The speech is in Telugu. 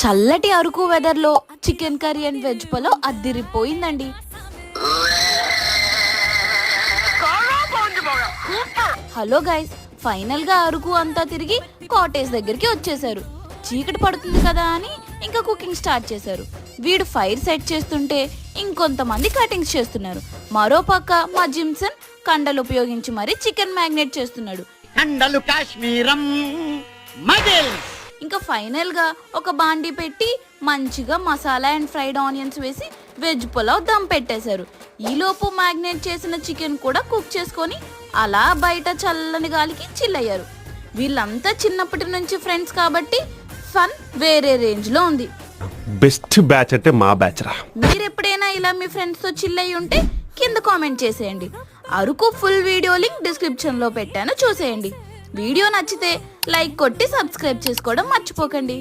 చల్లటి అరకు వెదర్ లో chicken curry and veg pulao అద్దిరిపోయిందండి. హలో గైస్, ఫైనల్ గా అరకు అంతా తిరిగి కాటేజ్ దగ్గరికి వచ్చేసారు. చీకటి పడుతుంది కదా అని ఇంకా కుకింగ్ స్టార్ట్ చేశారు. వీడు ఫైర్ సెట్ చేస్తుంటే ఇంకొంతమంది కటింగ్స్ చేస్తున్నారు. మరో పక్క మా జిమ్సన్ కండలు ఉపయోగించి మరీ చికెన్ మ్యాగ్నేట్ చేస్తున్నాడు. కండలు కాశ్మీరం మజిల్స్. ఇంకా ఫైనల్ గా ఒక బాండీ పెట్టి మంచిగా మసాలా అండ్ ఫ్రైడ్ ఆనియన్స్ వేసి వెజ్ పులావ్ దమ్ పెట్టేశారు. ఈలోపు మ్యాగ్నేట్ చేసిన చికెన్ కూడా కుక్ చేసుకొని అలా బయట చల్లని గాలికి చిల్ అయ్యారు. వీళ్ళంతా చిన్నప్పటి నుంచి ఫ్రెండ్స్ కాబట్టి ఫన్ వేరే రేంజ్ లో ఉంది. బెస్ట్ బ్యాచ్ అంటే మా బ్యాచ్ రా. మీరు ఎప్పుడైనా ఇలా మీ ఫ్రెండ్స్ తో చిల్ అయ్యి ఉంటే కింద కామెంట్ చేసేయండి. Araku full video link description లో పెట్టాను, చూసేయండి. వీడియో నచ్చితే లైక్ కొట్టి సబ్స్క్రైబ్ చేసుకోవడం మర్చిపోకండి.